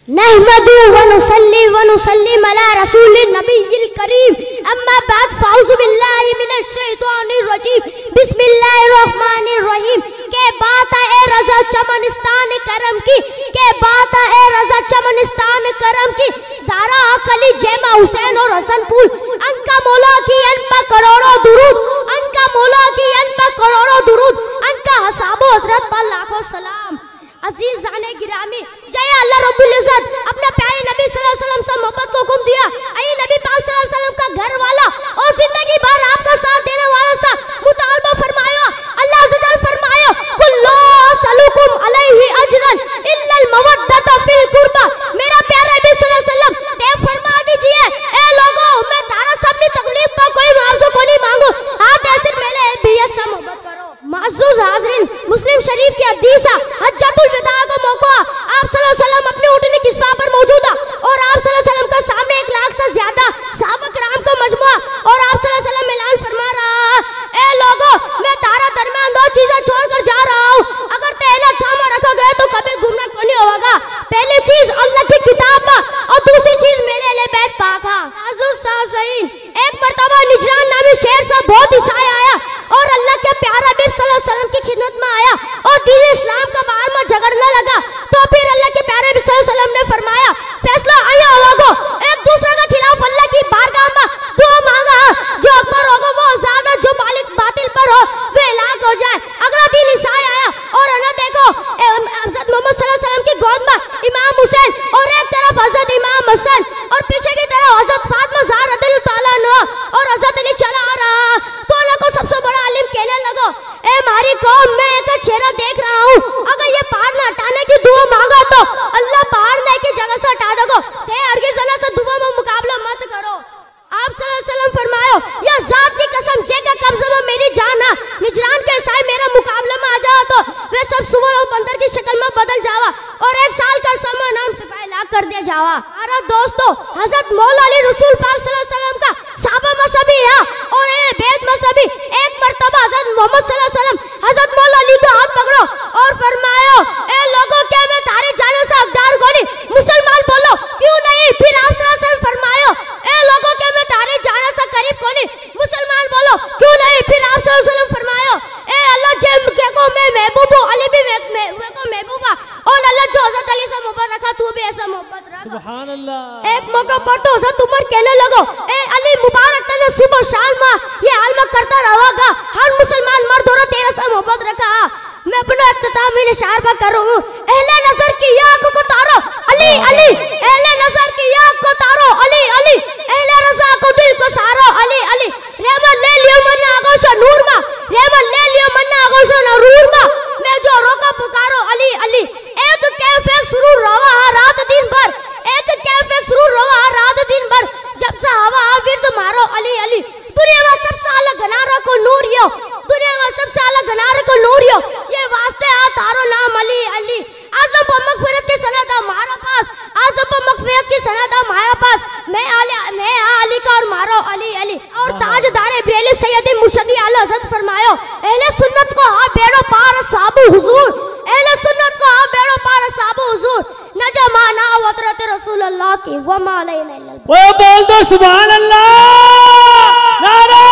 नहमदु व नुसल्ली अला रसूलिन नबिय्यिल करीम अम्मा बाद फाउज़ु बिल्लाहि मिनश शैतानिर रजीम बिस्मिल्लाहिर रहमानिर रहीम। के बात है रज़ा चमनिस्तान करम की, के बात है रज़ा चमनिस्तान करम की। ज़ारा अकली जैमा हुसैन और हसनपुर अनका मौला की अनपा करोड़ों दुरूद, अनका मौला की अनपा करोड़ों दुरूद, अनका हसाबो हजरत पर लाखों सलाम। अजीज जाने गिरामी, जय अल्लाह रब्बुल इज्जत अपने प्यारे नबी सल्लल्लाहु अलैहि वसल्लम से मोहब्बत को हुक्म दिया। आई नबी पाक सल्लल्लाहु अलैहि वसल्लम का घर वाला और जिंदगी भर आपका साथ देने वाला सा मुतालबा फरमाया। अल्लाह अज़्ज़ा फरमाया कुल्लु सलुकुम अलैहि अजरन इल्ला अल मवद्दत फिल कुर्बा। मेरा प्यारा नबी सल्लल्लाहु अलैहि वसल्लम ते फरमा दीजिए, ए लोगों मैं तारा सबनी तकलीफ पर कोई मुआवजा को नहीं मांगू, हाथ ऐसे मेरे बेयत से मोहब्बत करो। माज़ूज़ हाज़रीन, मुस्लिम शरीफ की हदीस हज्जतुल विदा का मौका आप सल्लल्लाहु अलैहि वसल्लम अपने ऊँटनी किस्वा पर मौजूद और आप सल्लल्लाहु अलैहि वसल्लम का सामने 1 लाख से ज्यादा सहाबा किराम का मजमुआ और आप सल्लल्लाहु अलैहि वसल्लम ऐलान फरमा रहा, ए लोगों मैं तारा दरमियान 2 चीजें छोड़कर जा रहा हूँ, अगर तेना थामा रखा गया तो कभी गुमराह को नहीं होगा। पहली चीज अल्लाह की किताब और दूसरी चीज मेरे लिए बैत पाक। एक मरतबा निजरान नामी शहर से बहुत ईसाई आया और अल्लाह के प्यारा हबीब सल्लल्लाहु अलैहि वसल्लम की खिदमत में आया और दीन इस्लाम का बाहर में झगड़ने लगा। तो फिर अल्लाह के प्यारे हबीब सल्लल्लाहु अलैहि वसल्लम ने फरमाया, फैसला आया होगा, एक दूसरे के खिलाफ अल्लाह की बारगाह में दुआ मांगा, जो अकबर होगा वो ज्यादा, जो मालिक बातिल पर हो वे हलाक हो जाए। अगला दिन ईसाई आया और ना देखो हज़रत मोहम्मद सल्लल्लाहु अलैहि वसल्लम की गोद में इमाम हुसैन और एक तरफ हज़रत इमाम हसन और पीछे की तरफ हज़रत फातिमा ज़हरा रज़ियल्लाहु ताला अन्हा और हज़रत अली चला आ रहा। तो अल्लाह को सबसे बड़ा आलिम कहने लगा, ए हमारी कौम मैं एक चेहरा देख रहा हूँ, अगर ये पहाड़ न हटाने की दुआ मांगा तो अल्लाह पहाड़ ने की जगह से हटा देगा, ते हरगिज़ अल्लाह से दुआ में मुकाबला मत करो। आप सल्लल्लाहु अलैहि वसल्लम फरमायो, या जात की कसम जेका कब्ज़े में मेरी जान है, निजरान के ईसाई मेरा मुकाबला में आ जाओ तो वे सब सुअर और बंदर की शक्ल में बदल जावा और 1 साल का समय नाम सिपाही लाख कर दिया जावा। अरे दोस्तों, हज़रत मौला अली रसूल पाक सल्लल्लाहु अलैहि वसल्लम का सहाबा में सभी है और ये बेद में सभी। एक मर्तबा हज़रत मोहम्मद सल्लल्लाहु अलैहि वसल्लम हज़रत मौला अली का हाथ पकड़ो और फरमायो, ए लोगों क्या मैं तारे जाने से हकदार को नहीं, मुसलमान बोलो क्यों नहीं। फिर आप सल्लल्लाहु अलैहि वसल्लम फरमायो, ए लोगों क्या मैं तारे जाने से करीब को नहीं, मुसलमान बोलो क्यों नहीं। फिर आप सल्लल्लाहु अलैहि वसल्लम फरमायो, ए अल्लाह जे को मैं महबूब हूँ, अली भी वे को महबूब है और अल्लाह जो हज़रत अली से मोहब्बत रखा तू भी ऐसा मोहब्बत रख। सुभान अल्लाह। एक मौका पर तो हज़रत उमर कहने लगो, ए अली मुबारक तने सुबह शाम ये हाल में करता रहेगा, हर मुसलमान मर्द औरत तेरे से मोहब्बत रखा। मैं अपना इख्तिताम इन इशार पर कर रहा हूँ, अहले नजर की आंख को तारो अली अली, अहले नजर की आंख को तारो अली अली, अहले रज़ा को दिल को सारो अली अली। रहमत ले लियो मन्ना आगोश नूर मा, रहमत ले लियो मन्ना आगोश नूर मा, मैं जो रोका पुकारो अली अली। एक कैफ एक सुरूर रवा रात दिन भर, एक कैफ एक सुरूर रवा रात दिन भर, जब से हवा विरद मारो अली अली। दुनिया में सबसे अलग गनारा को नूर यो, दुनिया में सबसे अलग गनारे को नूर यो, ये वास्ते आ तारो नाम अली अली। आज़म पर मगफिरत की सनद हमारा पास, आज़म पर मगफिरत की सनद हमारा पास, मैं अली का और मारो अली अली। और ताजदार बरेली सैयद मुर्शिद आला हज़रत फरमायो, अहले सुन्नत को आ बेड़ो पार साबु हुजूर, अहले सुन्नत को आ बेड़ो पार साबु हुजूर, न जमाना वतरत रसूलुल्लाह की व मा अलैना इल्लल। वो बोल दो सुभान अल्लाह। नारे